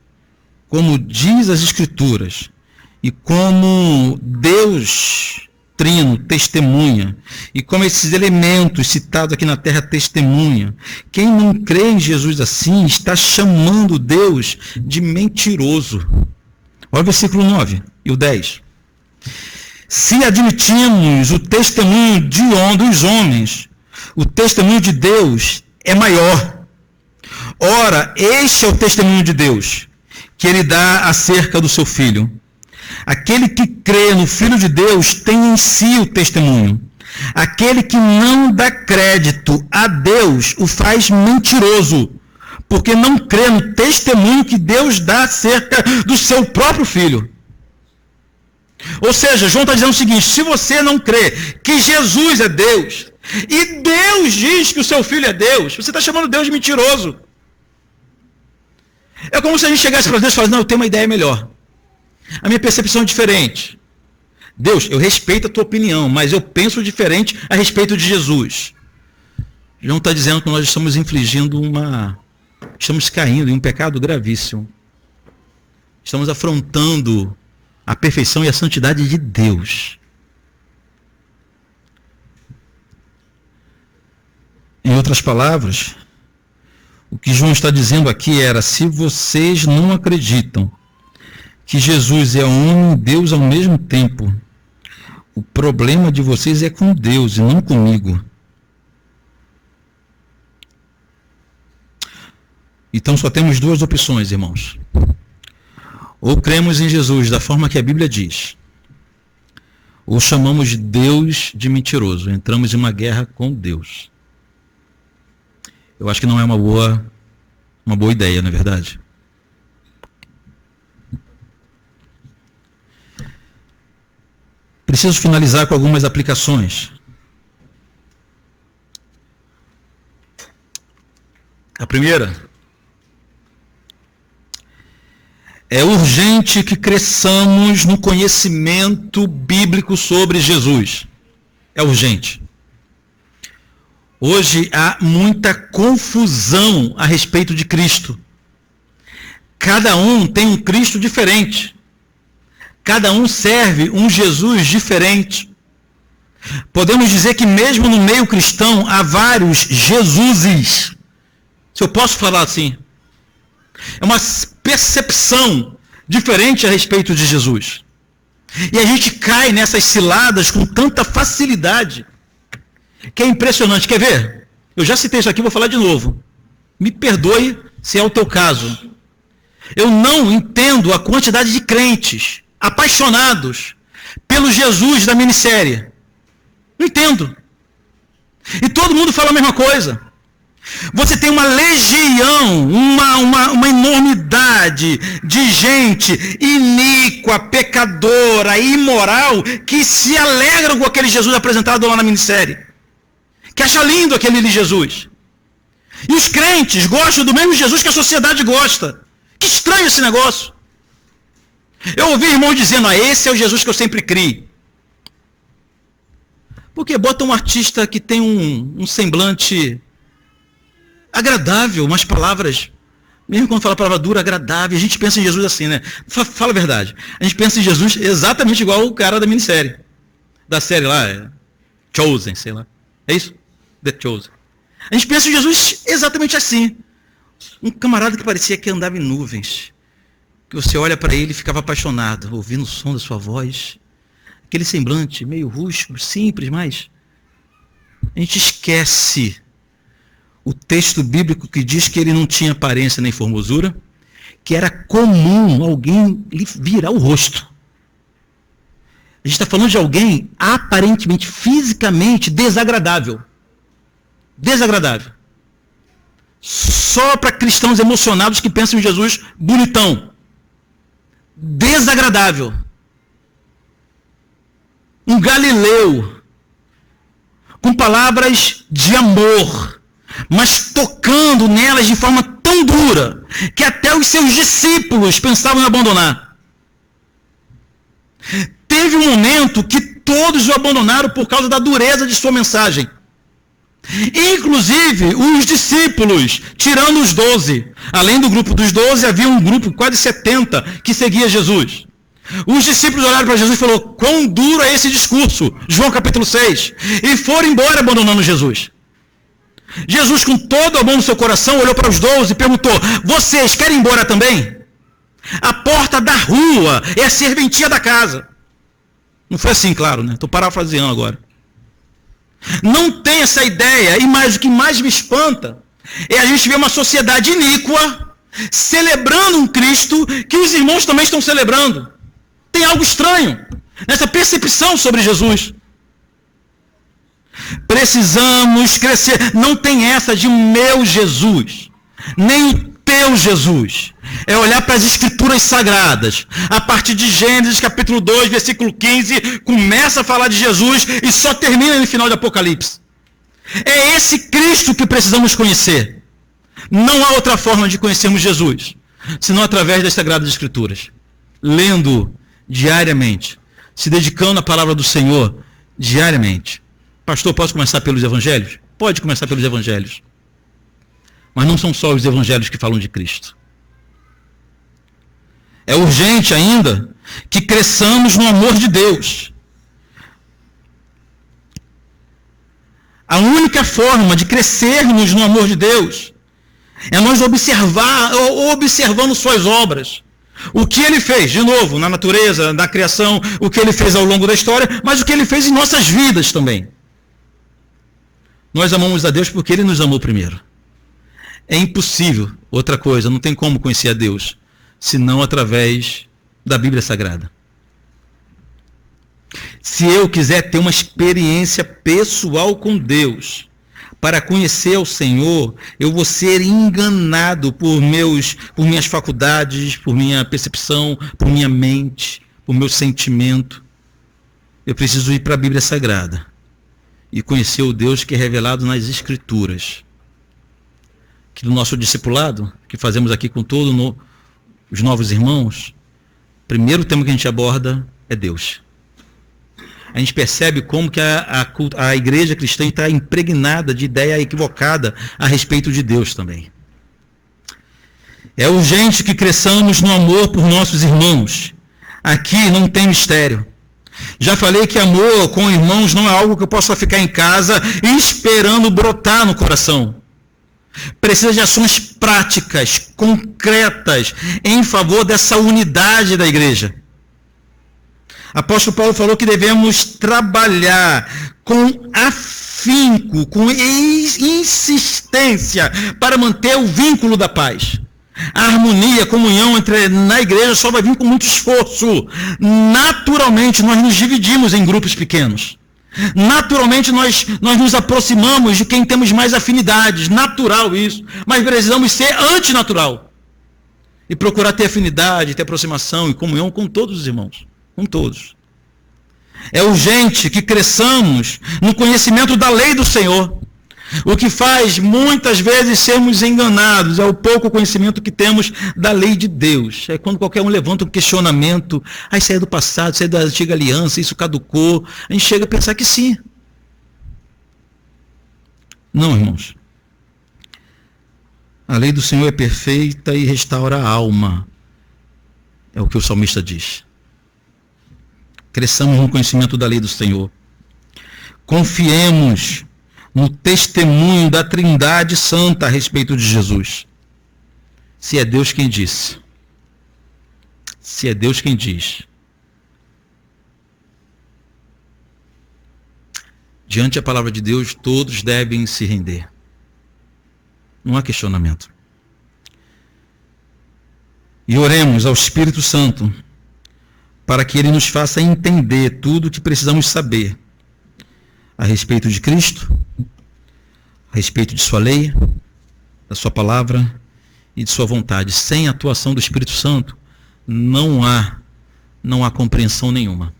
como diz as Escrituras, e como Deus Trino testemunha, e como esses elementos citados aqui na terra testemunha, quem não crê em Jesus assim está chamando Deus de mentiroso. Olha o versículo 9. E o 10. Se admitimos o testemunho dos homens, o testemunho de Deus é maior. Ora, este é o testemunho de Deus, que ele dá acerca do seu Filho. Aquele que crê no Filho de Deus tem em si o testemunho. Aquele que não dá crédito a Deus o faz mentiroso, porque não crê no testemunho que Deus dá acerca do seu próprio Filho. Ou seja, João está dizendo o seguinte: se você não crê que Jesus é Deus, e Deus diz que o seu Filho é Deus, você está chamando Deus de mentiroso. É como se a gente chegasse para Deus e falasse: não, eu tenho uma ideia melhor. A minha percepção é diferente. Deus, eu respeito a tua opinião, mas eu penso diferente a respeito de Jesus. João está dizendo que nós estamos estamos caindo em um pecado gravíssimo. Estamos afrontando a perfeição e a santidade de Deus. Em outras palavras, o que João está dizendo aqui era: se vocês não acreditam que Jesus é homem e Deus ao mesmo tempo, o problema de vocês é com Deus e não comigo. Então só temos duas opções, irmãos. Ou cremos em Jesus da forma que a Bíblia diz, ou chamamos Deus de mentiroso, entramos em uma guerra com Deus. Eu acho que não é uma boa ideia, não é verdade? Preciso finalizar com algumas aplicações. A primeira: é urgente que cresçamos no conhecimento bíblico sobre Jesus. É urgente. Hoje há muita confusão a respeito de Cristo. Cada um tem um Cristo diferente. Cada um serve um Jesus diferente. Podemos dizer que mesmo no meio cristão há vários Jesuses. Se eu posso falar assim. É uma percepção diferente a respeito de Jesus. E a gente cai nessas ciladas com tanta facilidade, que é impressionante. Quer ver? Eu já citei isso aqui, vou falar de novo. Me perdoe se é o teu caso. Eu não entendo a quantidade de crentes apaixonados pelo Jesus da minissérie. Não entendo. E todo mundo fala a mesma coisa. Você tem uma legião, uma enormidade de gente iníqua, pecadora, imoral, que se alegram com aquele Jesus apresentado lá na minissérie. Que acha lindo aquele Jesus. E os crentes gostam do mesmo Jesus que a sociedade gosta. Que estranho esse negócio. Eu ouvi irmãos dizendo: esse é o Jesus que eu sempre criei. Porque bota um artista que tem um semblante agradável, umas palavras, mesmo quando fala a palavra dura, agradável, a gente pensa em Jesus assim, né? Fala a verdade. A gente pensa em Jesus exatamente igual o cara da minissérie. Da série lá, Chosen, sei lá. É isso? The Chosen. A gente pensa em Jesus exatamente assim. Um camarada que parecia que andava em nuvens. Que você olha para ele e ficava apaixonado, ouvindo o som da sua voz. Aquele semblante meio rústico, simples, mas a gente esquece o texto bíblico que diz que ele não tinha aparência nem formosura, que era comum alguém lhe virar o rosto. A gente está falando de alguém aparentemente, fisicamente desagradável. Desagradável. Só para cristãos emocionados que pensam em Jesus bonitão. Desagradável. Um galileu. Com palavras de amor, mas tocando nelas de forma tão dura, que até os seus discípulos pensavam em abandonar. Teve um momento que todos o abandonaram por causa da dureza de sua mensagem. Inclusive os discípulos, tirando os 12. Além do grupo dos 12, havia um grupo, quase 70, que seguia Jesus. Os discípulos olharam para Jesus e falaram: quão duro é esse discurso, João capítulo 6, e foram embora abandonando Jesus. Jesus, com todo o amor no seu coração, olhou para os 12 e perguntou: vocês querem ir embora também? A porta da rua é a serventia da casa. Não foi assim, claro, né? Estou parafraseando agora. Não tem essa ideia, e mais o que mais me espanta é a gente ver uma sociedade iníqua celebrando um Cristo que os irmãos também estão celebrando. Tem algo estranho nessa percepção sobre Jesus. Precisamos crescer. Não tem essa de meu Jesus, nem o teu Jesus. É olhar para as escrituras sagradas. A partir de Gênesis capítulo 2, versículo 15, começa a falar de Jesus e só termina no final de Apocalipse. É esse Cristo que precisamos conhecer. Não há outra forma de conhecermos Jesus, senão através das sagradas escrituras. Lendo diariamente, se dedicando à palavra do Senhor diariamente. Pastor, posso começar pelos evangelhos? Pode começar pelos evangelhos. Mas não são só os evangelhos que falam de Cristo. É urgente ainda que cresçamos no amor de Deus. A única forma de crescermos no amor de Deus é nós observando suas obras. O que ele fez, de novo, na natureza, na criação, o que ele fez ao longo da história, mas o que ele fez em nossas vidas também. Nós amamos a Deus porque ele nos amou primeiro. É impossível, outra coisa, não tem como conhecer a Deus, senão através da Bíblia Sagrada. Se eu quiser ter uma experiência pessoal com Deus, para conhecer o Senhor, eu vou ser enganado por minhas faculdades, por minha percepção, por minha mente, por meu sentimento. Eu preciso ir para a Bíblia Sagrada e conhecer o Deus que é revelado nas Escrituras. Que no nosso discipulado, que fazemos aqui com todos os novos irmãos, o primeiro tema que a gente aborda é Deus. A gente percebe como que a igreja cristã está impregnada de ideia equivocada a respeito de Deus também. É urgente que cresçamos no amor por nossos irmãos. Aqui não tem mistério. Já falei que amor com irmãos não é algo que eu possa ficar em casa esperando brotar no coração. Precisa de ações práticas, concretas, em favor dessa unidade da igreja. Apóstolo Paulo falou que devemos trabalhar com afinco, com insistência, para manter o vínculo da paz. A harmonia, a comunhão na igreja só vai vir com muito esforço. Naturalmente, nós nos dividimos em grupos pequenos. Naturalmente, nós nos aproximamos de quem temos mais afinidades. Natural isso. Mas precisamos ser antinatural. E procurar ter afinidade, ter aproximação e comunhão com todos os irmãos. Com todos. É urgente que cresçamos no conhecimento da lei do Senhor. O que faz muitas vezes sermos enganados é o pouco conhecimento que temos da lei de Deus. É quando qualquer um levanta um questionamento, isso é do passado, isso é da antiga aliança, isso caducou. A gente chega a pensar que sim. Não, irmãos. A lei do Senhor é perfeita e restaura a alma. É o que o salmista diz. Cresçamos no conhecimento da lei do Senhor. Confiemos no testemunho da Trindade Santa a respeito de Jesus. Se é Deus quem disse. Se é Deus quem diz. Diante da palavra de Deus, todos devem se render. Não há questionamento. E oremos ao Espírito Santo para que ele nos faça entender tudo o que precisamos saber a respeito de Cristo, a respeito de sua lei, da sua palavra e de sua vontade. Sem a atuação do Espírito Santo, não há compreensão nenhuma.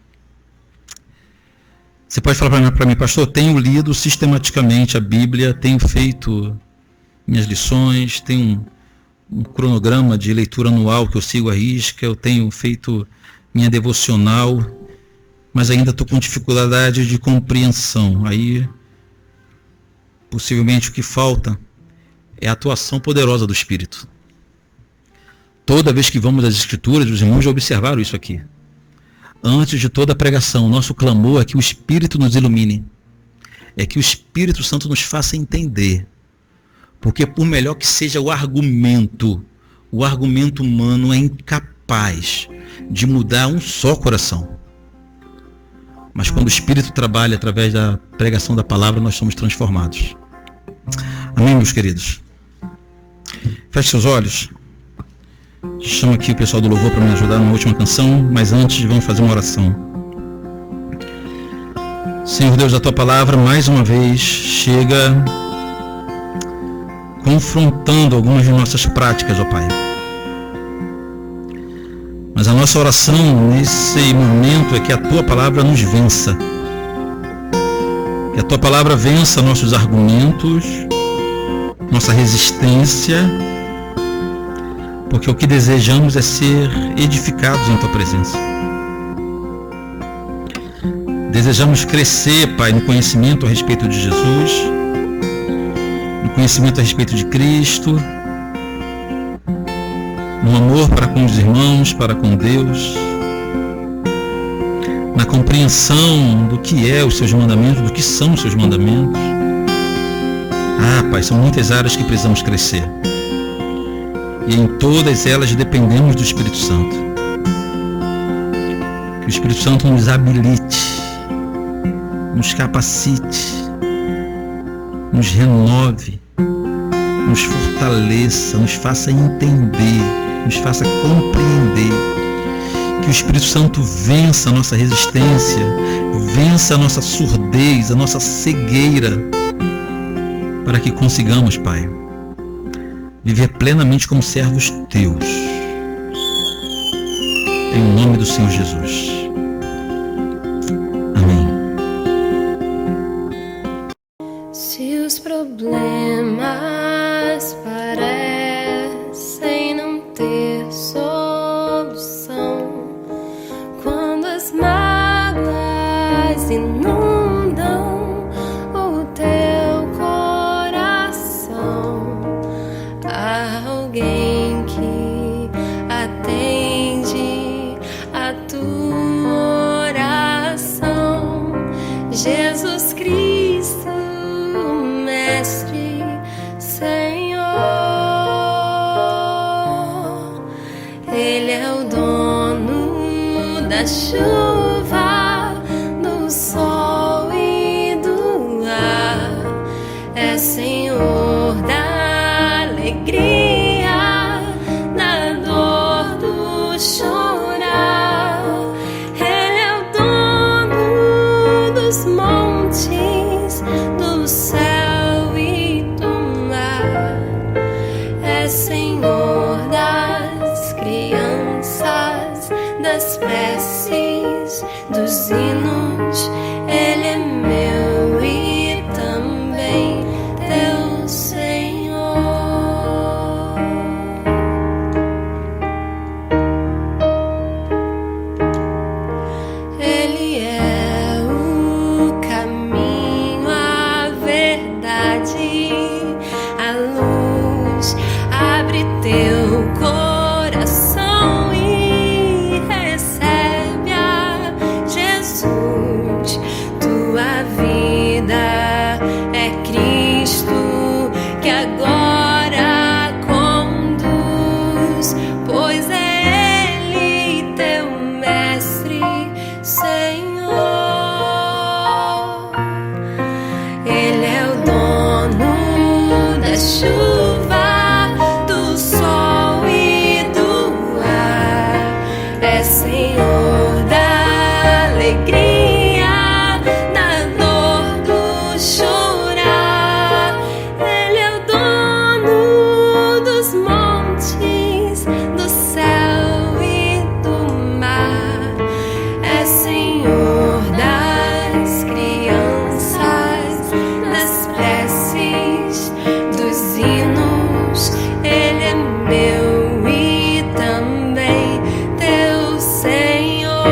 Você pode falar para mim, pastor, tenho lido sistematicamente a Bíblia, tenho feito minhas lições, tenho um cronograma de leitura anual que eu sigo à risca, eu tenho feito minha devocional, mas ainda estou com dificuldade de compreensão. Aí, possivelmente, o que falta é a atuação poderosa do Espírito. Toda vez que vamos às Escrituras, os irmãos já observaram isso aqui. Antes de toda a pregação, nosso clamor é que o Espírito nos ilumine. É que o Espírito Santo nos faça entender. Porque por melhor que seja o argumento humano é incapaz capaz de mudar um só coração. Mas quando o Espírito trabalha através da pregação da palavra, nós somos transformados. Amém, meus queridos? Feche seus olhos. Chamo aqui o pessoal do louvor para me ajudar numa última canção, mas antes vamos fazer uma oração. Senhor Deus, a Tua palavra mais uma vez chega confrontando algumas de nossas práticas, ó Pai. Mas a nossa oração nesse momento é que a Tua palavra nos vença. Que a Tua palavra vença nossos argumentos, nossa resistência, porque o que desejamos é ser edificados em Tua presença. Desejamos crescer, Pai, no conhecimento a respeito de Jesus, no conhecimento a respeito de Cristo, no amor para com os irmãos, para com Deus, na compreensão do que é os Seus mandamentos, do que são os Seus mandamentos. Ah, Pai, são muitas áreas que precisamos crescer. E em todas elas dependemos do Espírito Santo. Que o Espírito Santo nos habilite, nos capacite, nos renove, nos fortaleça, nos faça entender, nos faça compreender. Que o Espírito Santo vença a nossa resistência, vença a nossa surdez, a nossa cegueira, para que consigamos, Pai, viver plenamente como servos Teus. Em nome do Senhor Jesus. Amém. Se os problemas parecem não ter solução, quando as mágoas inundam o teu coração, há alguém que atende a tua oração. Jesus Cristo, Mestre, Senhor, Ele é o dono da chuva, do sol e do ar, é Senhor da alegria, da dor, do chorar. Ele é o dono dos montes, do céu e do mar, é Senhor das crianças, das preces, dos hinos. Ele é meu e também teu Senhor. Ele é o caminho, a verdade, a luz. Abre teu coração e recebe a Jesus. Tua vida é Cristo que agora conduz, pois é Ele teu Mestre, Senhor. Ele é o dono da chuva, do sol e do ar, é Senhor da alegria, da dor, do chorar. Ele é o dono dos montes, do céu e do mar, é Senhor das crianças, das preces, dos hinos. Ele é meu e também teu Senhor.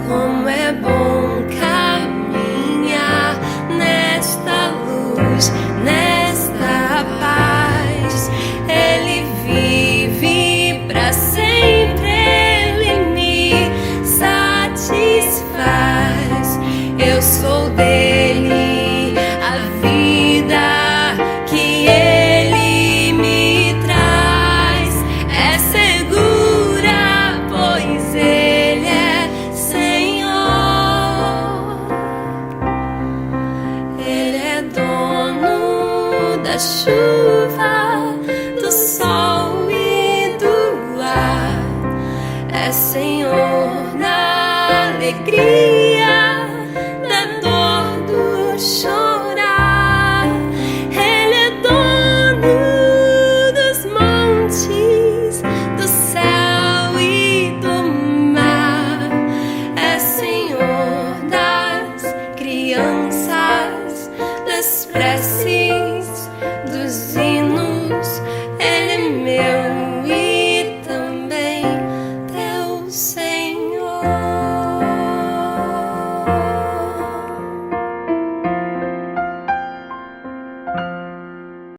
Como é bom caminhar nesta luz, nesta paz. Ele vive pra sempre, Ele me satisfaz. Eu sou dele, a vida alegria.